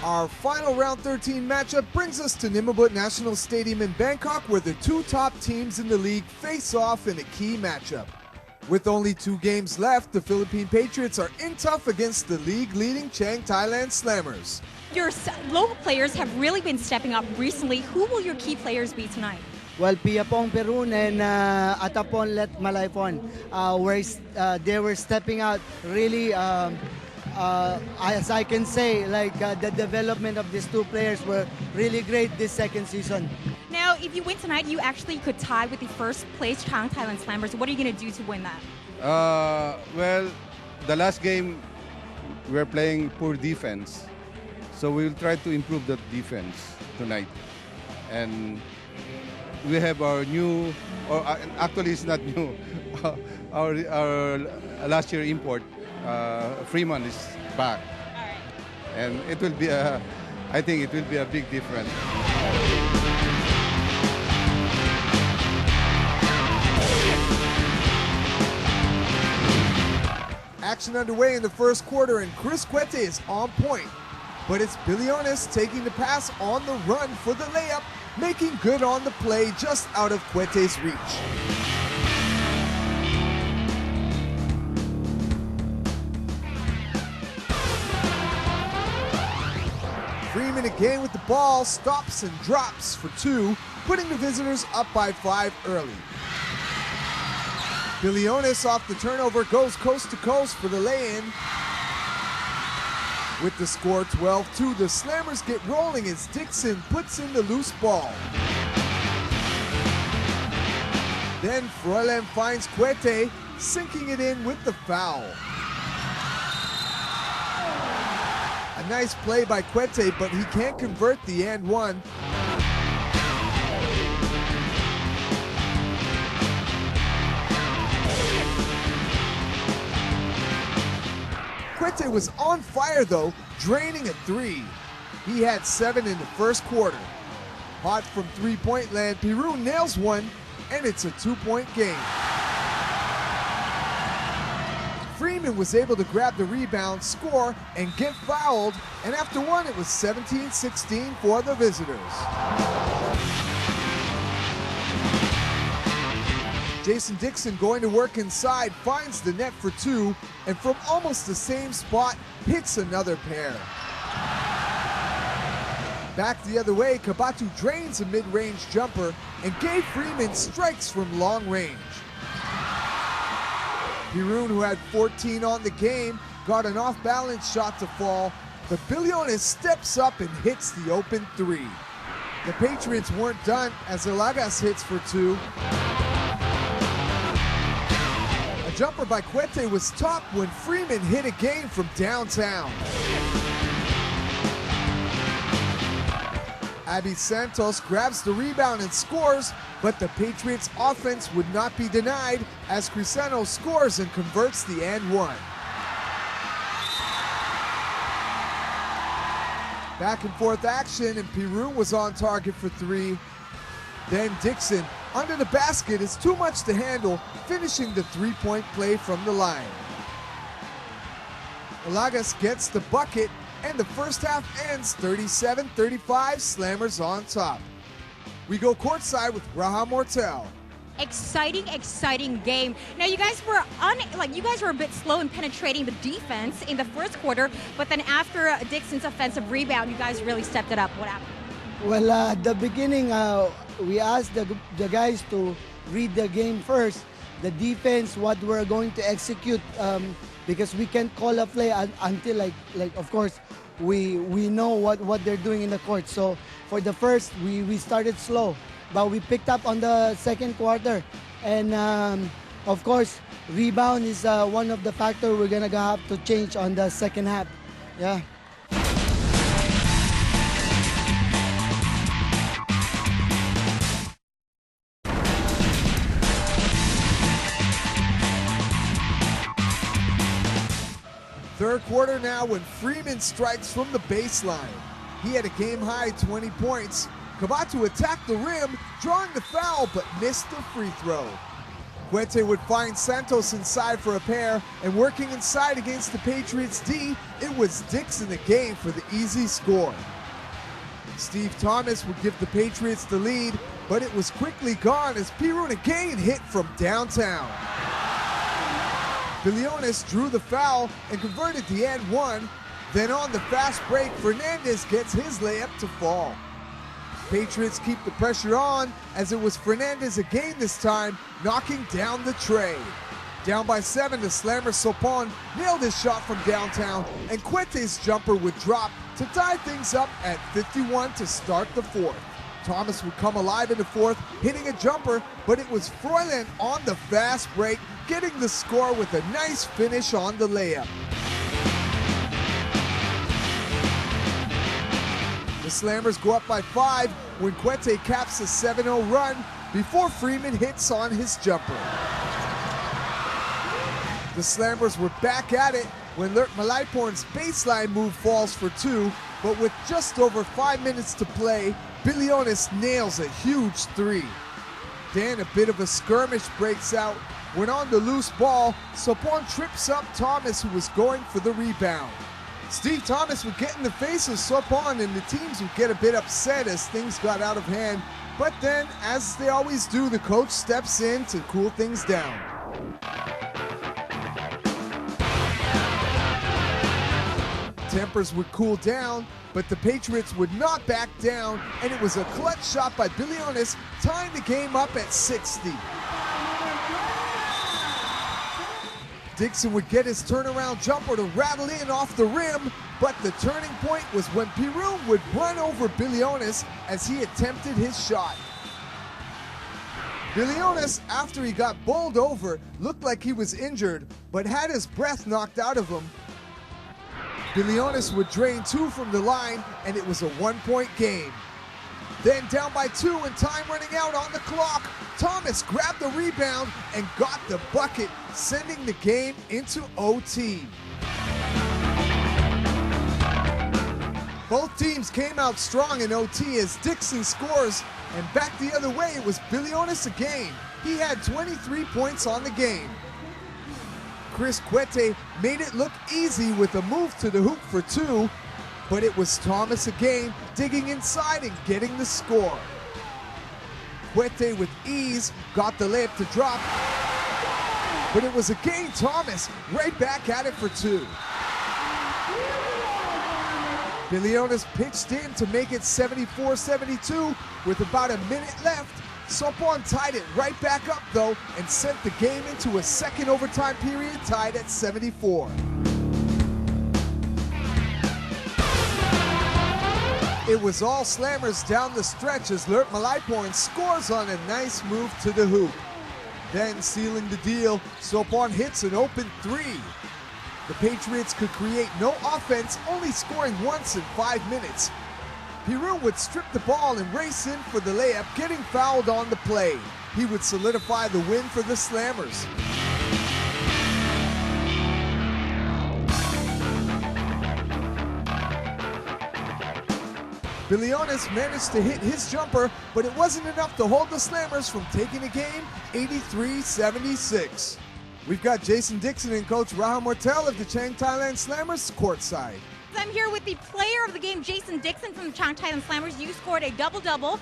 Our final round 13 matchup brings us to Nimabut National Stadium in Bangkok, where the two top teams in the league face off in a key matchup. With only 2 games left, the Philippine Patriots are in tough against the league-leading Chang Thailand Slammers. Your local players have really been stepping up recently. Who will your key players be tonight? Well, Piapong Perun and Atapon Let Malaypon, they were stepping out really, as I can say, the development of these 2 players were really great this second season. Now, if you win tonight, you actually could tie with the first place Chang Thailand Slammers. What are you going to do to win that? Well, the last game we're playing poor defense, so we'll try to improve that defense tonight. And we have our new, or actually it's not new, our last year import, Freeman is back. All right. And it will be I think it will be a big difference. Action underway in the first quarter, and Chris Quete is on point. But it's Biliones taking the pass on the run for the layup, making good on the play just out of Quete's reach. Freeman again with the ball, stops and drops for 2, putting the visitors up by 5 early. Biliones off the turnover goes coast to coast for the lay-in. With the score 12-2, the Slammers get rolling as Dixon puts in the loose ball. Then Froilem finds Quete, sinking it in with the foul. A nice play by Quete, but he can't convert the and one. Quete was on fire though, draining a 3. He had 7 in the first quarter. Hot from 3-point land, Peru nails one, and it's a 2-point game. Freeman was able to grab the rebound, score, and get fouled, and after one it was 17-16 for the visitors. Jason Dixon going to work inside, finds the net for 2, and from almost the same spot, hits another pair. Back the other way, Kabatu drains a mid-range jumper, and Gabe Freeman strikes from long range. Pirun, who had 14 on the game, got an off-balance shot to fall, but Biliones steps up and hits the open 3. The Patriots weren't done as Alagas hits for 2. A jumper by Quete was topped when Freeman hit again from downtown. Abby Santos grabs the rebound and scores, but the Patriots' offense would not be denied as Crisano scores and converts the and one. Back and forth action, and Peru was on target for 3. Then Dixon, under the basket, is too much to handle, finishing the 3-point play from the line. Alagas gets the bucket, and the first half ends 37-35, Slammers on top. We go courtside with Graham Mortel. Exciting game. Now you guys were a bit slow in penetrating the defense in the first quarter, but then after Dixon's offensive rebound, you guys really stepped it up. What happened? Well, at the beginning, we asked the guys to read the game first, the defense, what we're going to execute, because we can't call a play until like of course we know what they're doing in the court. So for the first, we started slow, but we picked up on the second quarter, and of course rebound is one of the factors we're gonna have to change on the second half. Yeah. Third quarter now when Freeman strikes from the baseline. He had a game-high 20 points. Kabatu attacked the rim, drawing the foul, but missed the free throw. Cuete would find Santos inside for a pair, and working inside against the Patriots D, it was Dixon again for the easy score. Steve Thomas would give the Patriots the lead, but it was quickly gone as Pirun again hit from downtown. Bilionis drew the foul and converted the and one. Then on the fast break, Fernandez gets his layup to fall. Patriots keep the pressure on as it was Fernandez again this time, knocking down the tray. Down by 7, the slammer Sopon nailed his shot from downtown, and Cuete's jumper would drop to tie things up at 51 to start the fourth. Thomas would come alive in the fourth, hitting a jumper, but it was Froyland on the fast break, getting the score with a nice finish on the layup. The Slammers go up by 5 when Cuete caps a 7-0 run before Freeman hits on his jumper. The Slammers were back at it when Lert Malaiporn's baseline move falls for 2, but with just over 5 minutes to play, Bilionis nails a huge 3. Then a bit of a skirmish breaks out when on the loose ball, Sopon trips up Thomas, who was going for the rebound. Steve Thomas would get in the face of Sopon, and the teams would get a bit upset as things got out of hand. But then, as they always do, the coach steps in to cool things down. Tempers would cool down, but the Patriots would not back down, and it was a clutch shot by Bilionis, tying the game up at 60. Dixon would get his turnaround jumper to rattle in off the rim, but the turning point was when Pirun would run over Bilionis as he attempted his shot. Bilionis, after he got bowled over, looked like he was injured, but had his breath knocked out of him. Bilionis would drain 2 from the line, and it was a 1-point game. Then down by 2 and time running out on the clock, Thomas grabbed the rebound and got the bucket, sending the game into OT. Both teams came out strong in OT as Dixon scores, and back the other way it was Bilionis again. He had 23 points on the game. Chris Cuete made it look easy with a move to the hoop for 2, but it was Thomas again digging inside and getting the score. Cuete with ease got the layup to drop, but it was again Thomas right back at it for 2. Bilionis pitched in to make it 74-72 with about a minute left. Sopon tied it right back up though and sent the game into a second overtime period tied at 74. It was all Slammers down the stretch as Lert Malaiporn scores on a nice move to the hoop. Then sealing the deal, Sopon hits an open 3. The Patriots could create no offense, only scoring once in 5 minutes. Pirun would strip the ball and race in for the layup, getting fouled on the play. He would solidify the win for the Slammers. Bilionis managed to hit his jumper, but it wasn't enough to hold the Slammers from taking the game 83-76. We've got Jason Dixon and Coach Raham Mortel of the Chang, Thailand Slammers courtside. I'm here with the player of the game, Jason Dixon from the Chang Thailand Slammers. You scored a double-double,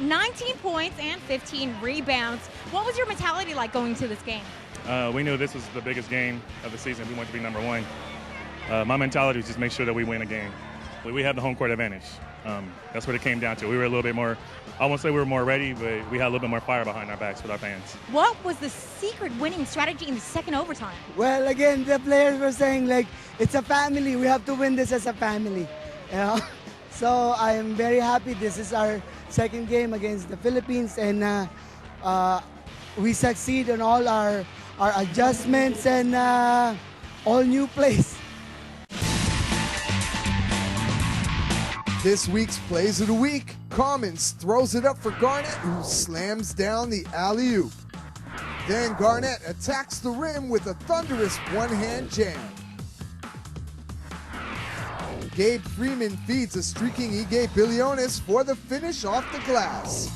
19 points and 15 rebounds. What was your mentality like going to this game? We knew this was the biggest game of the season. We wanted to be number 1. My mentality was just make sure that we win a game. We have the home court advantage. That's what it came down to. We were a little bit more, I won't say we were more ready, but we had a little bit more fire behind our backs with our fans. What was the secret winning strategy in the second overtime? Well, again, the players were saying, like, it's a family. We have to win this as a family. You know? So I am very happy. This is our second game against the Philippines, and we succeed in all our adjustments and all new plays. This week's Plays of the Week, Commons throws it up for Garnett, who slams down the alley-oop. Then Garnett attacks the rim with a thunderous one-hand jam. Gabe Freeman feeds a streaking Ige Bilionis for the finish off the glass.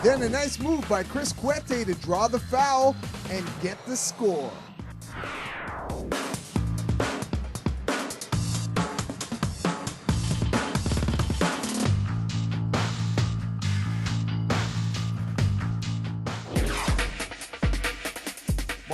Then a nice move by Chris Cuete to draw the foul and get the score.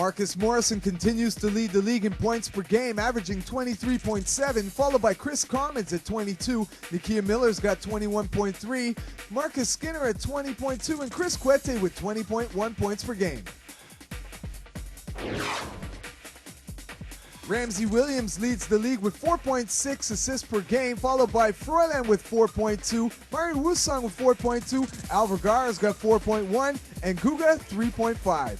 Marcus Morrison continues to lead the league in points per game, averaging 23.7, followed by Chris Carmins at 22. Nikia Miller's got 21.3, Marcus Skinner at 20.2, and Chris Cuete with 20.1 points per game. Ramsey Williams leads the league with 4.6 assists per game, followed by Froylan with 4.2, Mario Wusong with 4.2, Alvargara's got 4.1, and Guga 3.5.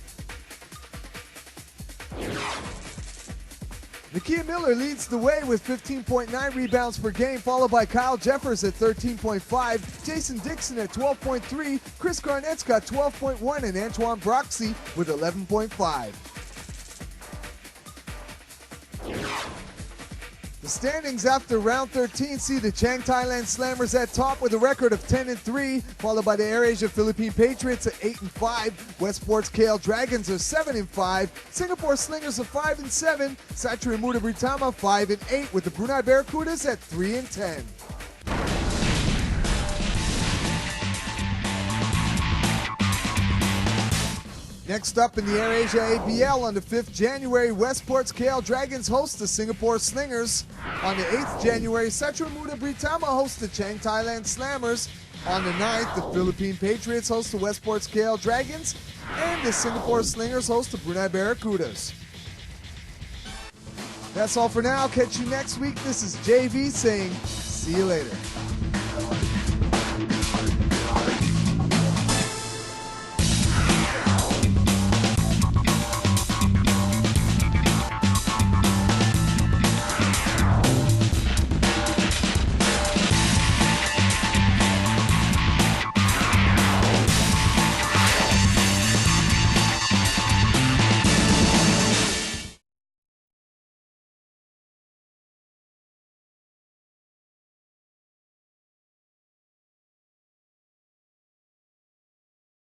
Nikia Miller leads the way with 15.9 rebounds per game, followed by Kyle Jeffers at 13.5, Jason Dixon at 12.3, Chris Garnett's got 12.1, and Antoine Broxy with 11.5. The standings after round 13 see the Chang Thailand Slammers at top with a record of 10-3, followed by the AirAsia Philippine Patriots at 8-5, Westport's KL Dragons are 7-5, Singapore Slingers are 5-7, Satria Muda Britama 5-8, with the Brunei Barracudas at 3-10. Next up in the AirAsia ABL on the 5th January, Westport's KL Dragons host the Singapore Slingers. On the 8th January, Satria Muda Britama hosts the Chang Thailand Slammers. On the 9th, the Philippine Patriots host the Westport's KL Dragons, and the Singapore Slingers host the Brunei Barracudas. That's all for now. Catch you next week. This is JV saying, see you later.